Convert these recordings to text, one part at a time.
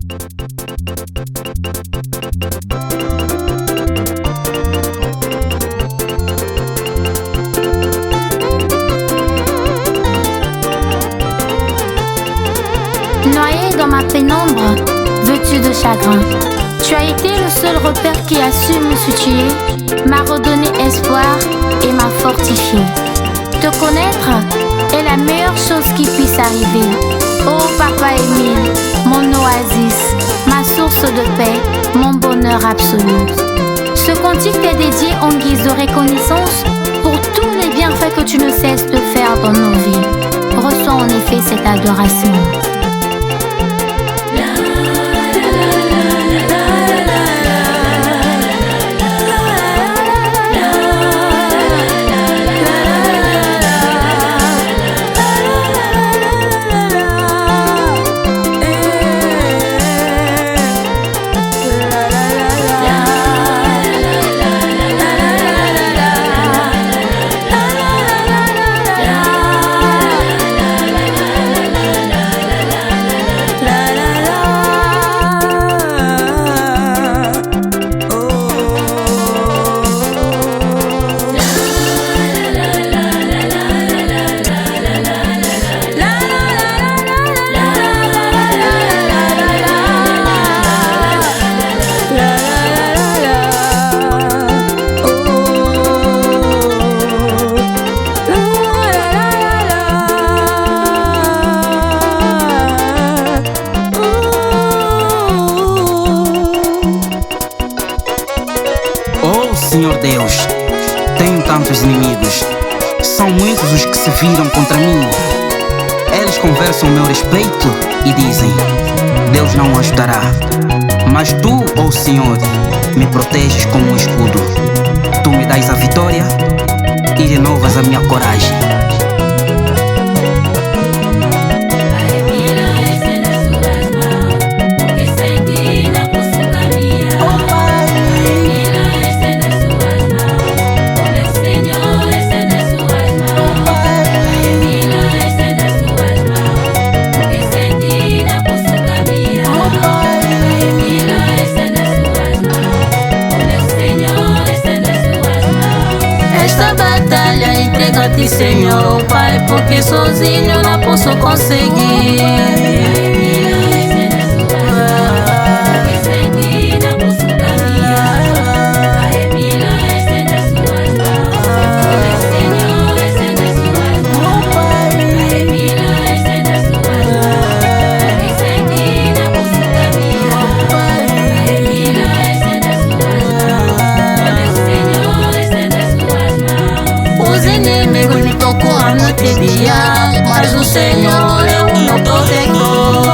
Noyé dans ma pénombre, vêtu de chagrin, tu as été le seul repère qui a su me soutenir, m'a redonné espoir et m'a fortifié. Te connaître est la meilleure chose qui puisse arriver. Oh Papa Émile, mon oasis, ma source de paix, mon bonheur absolu. Ce cantique t'est dédié en guise de reconnaissance pour tous les bienfaits que tu ne cesses de faire dans nos vies. Reçois en effet cette adoration. Senhor Deus, tenho tantos inimigos. São muitos os que se viram contra mim. Eles conversam a meu respeito e dizem: Deus não o ajudará. Mas tu, ó Senhor, me proteges como um escudo. Tu me dás a vitória e renovas a minha coragem. Entrega-te, Senhor, Pai, porque sozinho não posso conseguir. A noite e dia, mas o Senhor é o meu protetor.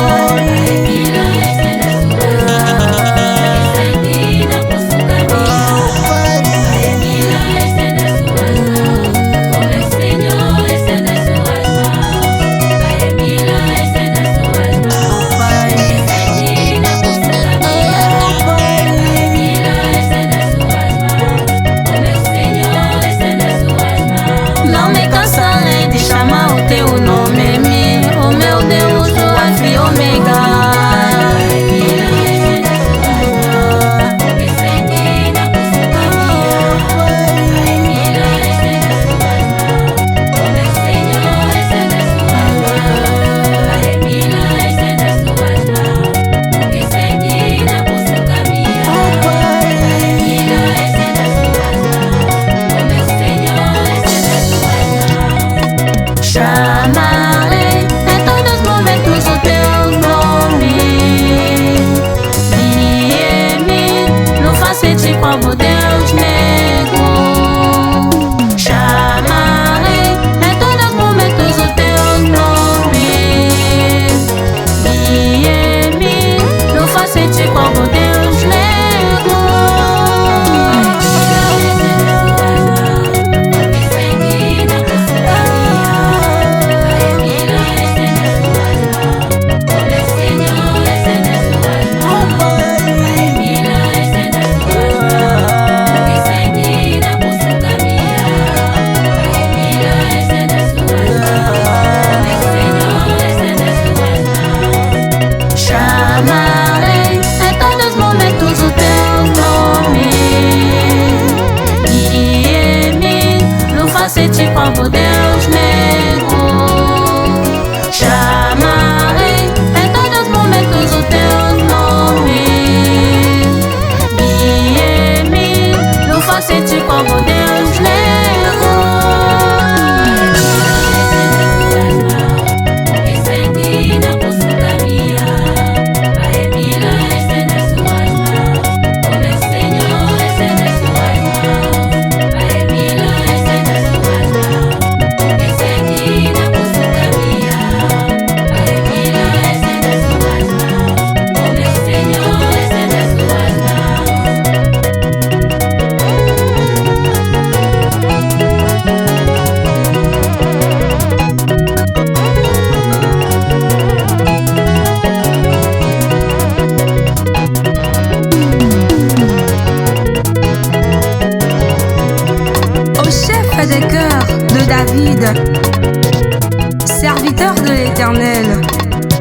David, serviteur de l'Éternel.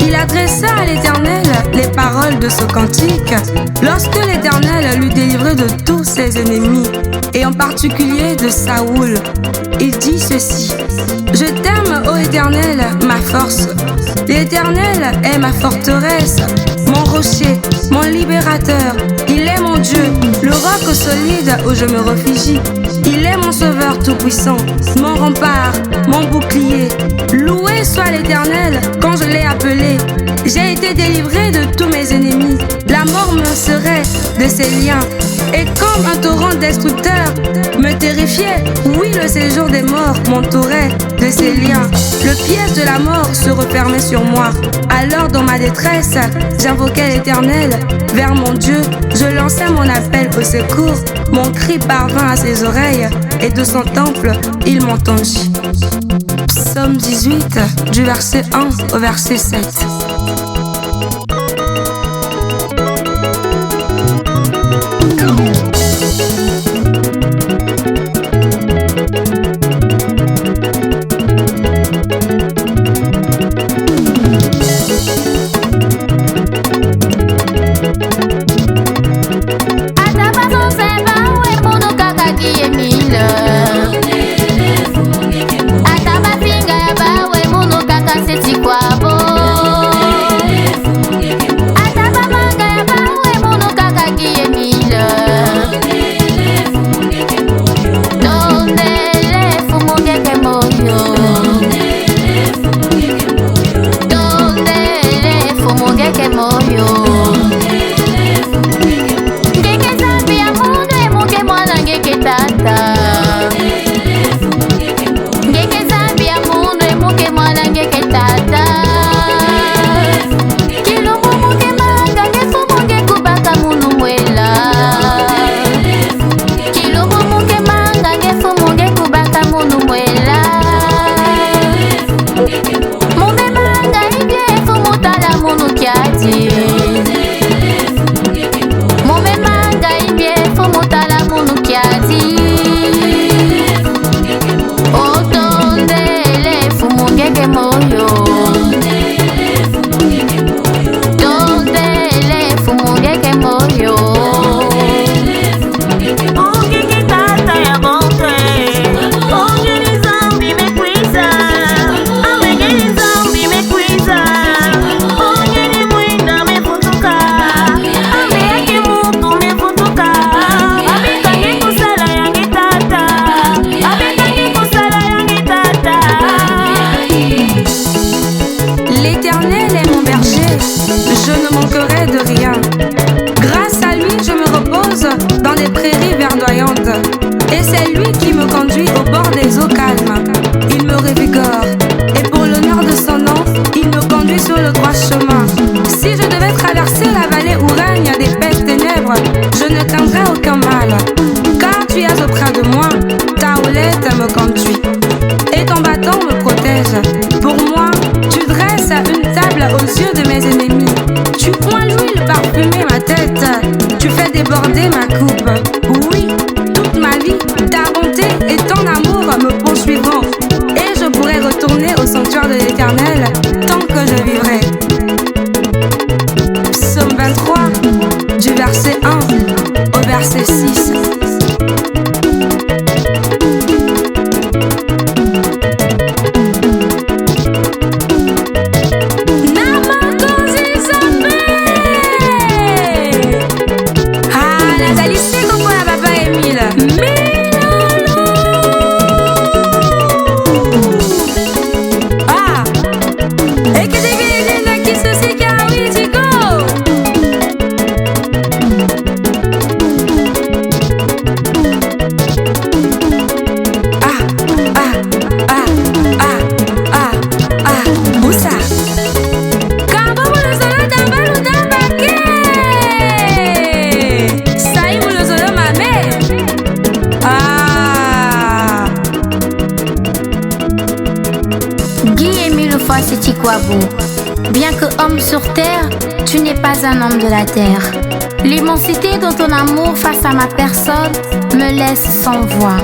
Il adressa à l'Éternel les paroles de ce cantique lorsque l'Éternel l'eut délivré de tous ses ennemis, et en particulier de Saoul. Il dit ceci: Je t'aime, ô Éternel, ma force. L'Éternel est ma forteresse, mon rocher, mon libérateur. Il est mon Dieu, le roc solide où je me réfugie. Il est mon sauveur tout-puissant, mon rempart, mon bouclier. Loué soit l'Éternel quand je l'ai appelé. J'ai été délivré de tous mes ennemis. La mort me serait de ses liens. Et comme un torrent destructeur me terrifiait, oui, le séjour des morts m'entourait de ses liens. Le piège de la mort se refermait sur moi. Alors dans ma détresse, j'invoquais l'Éternel. Vers mon Dieu, je lançais mon appel au secours. Mon cri parvint à ses oreilles, et de son temple, il m'entendit. Psaume 18, du verset 1 au verset 7. Et c'est lui qui me conduit au bord des eaux calmes. Il me revigore, et pour l'honneur de son nom, il me conduit sur le droit chemin. Si je devais traverser la vallée où règnent d'épaisses ténèbres, je ne craindrais aucun mal. Car tu es auprès de moi, ta houlette me conduit, et ton bâton me protège. Pour moi, tu dresses une table aux yeux de mes ennemis. Tu oins l'huile parfumée ma tête, tu fais déborder ma coupe. Oui, toute ma vie, ta bonté et ton amour me poursuivront, et je pourrai retourner au sanctuaire de l'Éternel tant que je vivrai. Psaume 23, du verset 1 au verset 6. Bien que homme sur terre, tu n'es pas un homme de la terre. L'immensité de ton amour face à ma personne me laisse sans voix.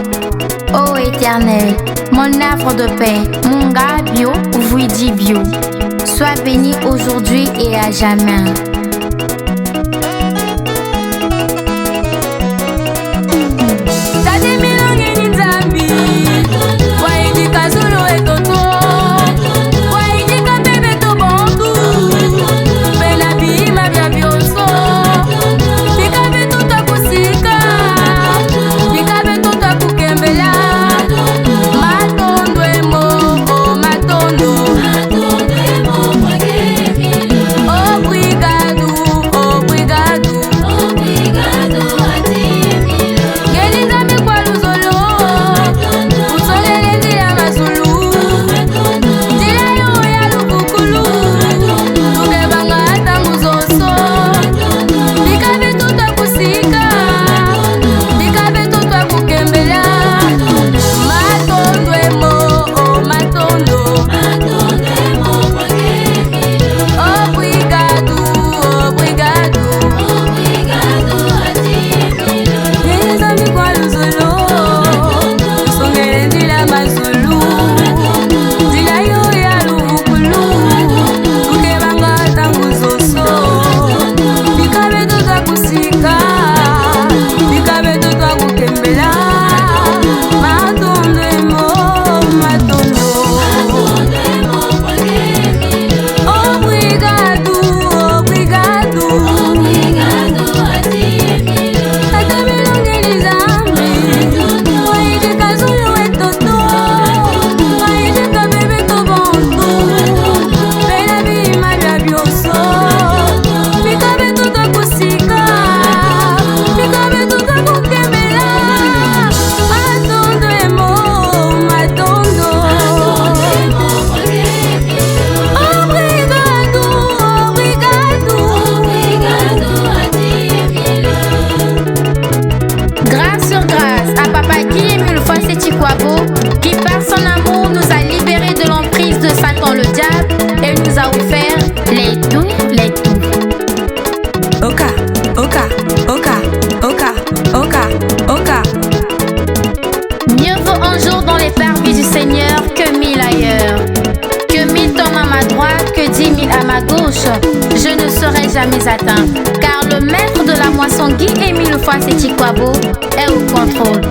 Ô Éternel, mon havre de paix, mon gars bio, Vuidi bio. Sois béni aujourd'hui et à jamais. Qui par son amour nous a libérés de l'emprise de Satan le diable et nous a offert les tout. Oka, Oka, Oka, Oka, Oka, Oka. Mieux vaut un jour dans les parvis du Seigneur que 1000 ailleurs. Que 1000 tombent à ma droite, que 10 000 à ma gauche. Je ne serai jamais atteint, car le maître de la moisson Guy Émile Foisséti Kwabo est au contrôle.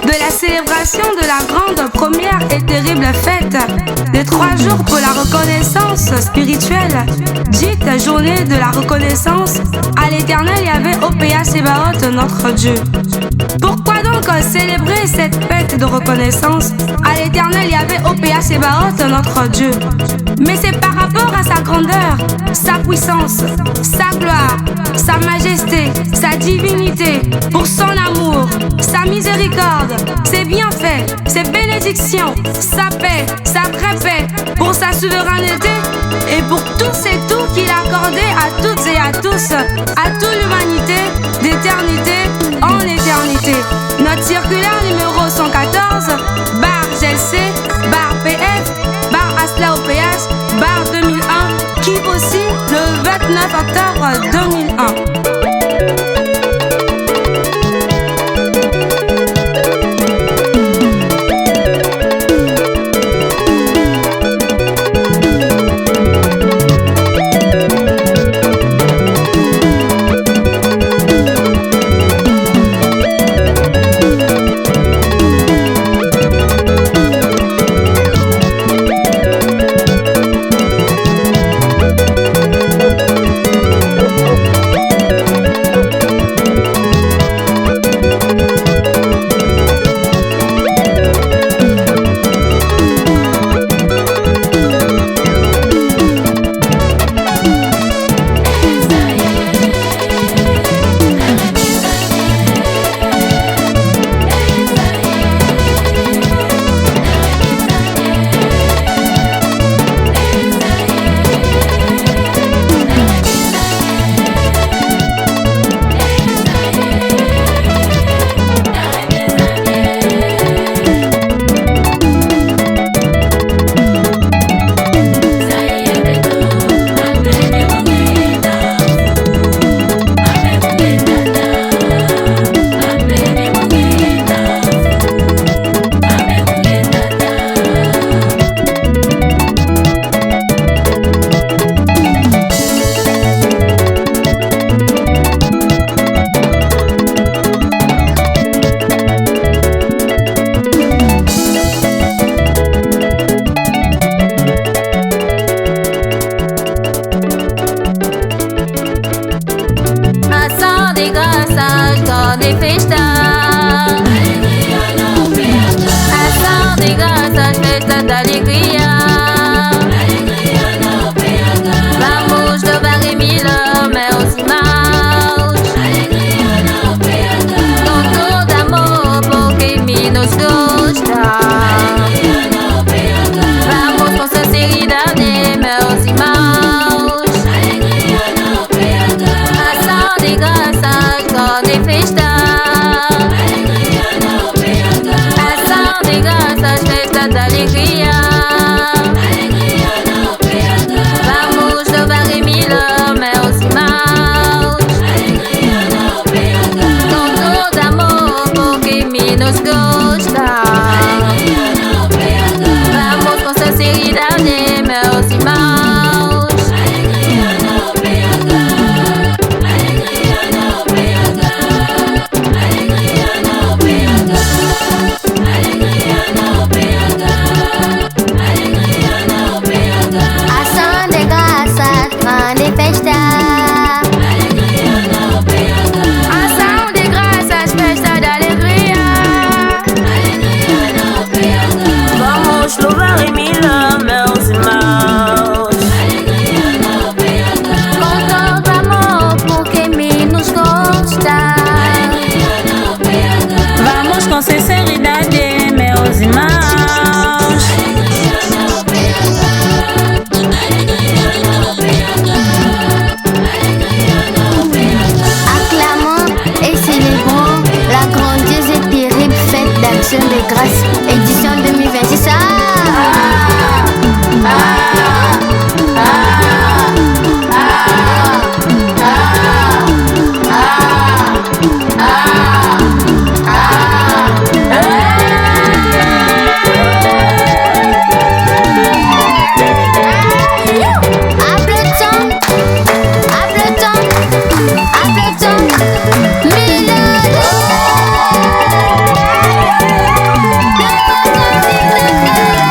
De la célébration de la grande première et terrible fête des 3 jours pour la reconnaissance spirituelle, dite journée de la reconnaissance à l'Éternel Yahvé Opéa Sébaoth notre Dieu. Pourquoi donc célébrer cette fête de reconnaissance à l'Éternel Yahvé Opéa Sébaoth notre Dieu? Mais c'est par rapport à sa grandeur, sa puissance, sa gloire, sa majesté, sa divinité, pour son amour, sa miséricorde, ses bienfaits, ses bénédictions, sa paix, sa vraie paix, pour sa souveraineté et pour tous et tout qu'il a accordé à toutes et à tous, à toute l'humanité, d'éternité en éternité. Notre circulaire numéro 114, bar GLC, bar PF, bar Asla OPH, bar 2001, qui aussi le 29 octobre 2001. tarde, meus irmãos. Alegria no PH, alegria no PH, alegria no PH, alegria no PH, alegria no PH. Ação de graças, grande festa. Alegria no PH, Ação de graças, festa de alegria. alegria no PH. Vamos louvar e mirar, meus irmãos. Alegria no PH, Com todo amor, porque me nos gosta. alegria no PH, Vamos com sinceridade, meus irmãos. alegria no PH, alegria no PH, alegria no PH. Acclamons et célébrons la grandiose et terrible fête d'action de grâce, édition 2026. Applaudissons, applaudissons, applaudissons,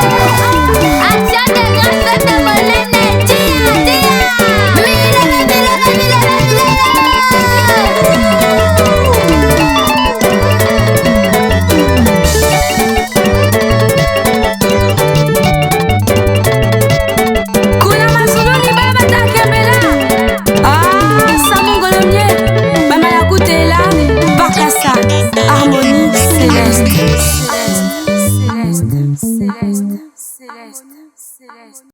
Action de grâce, fête de Molène, tia, tia. Kuna mazuluni baba takembela. Ah, samungolomie. Mama ya kutela. Bakasa. Harmonie céleste. Céleste, céleste, céleste, céleste, céleste.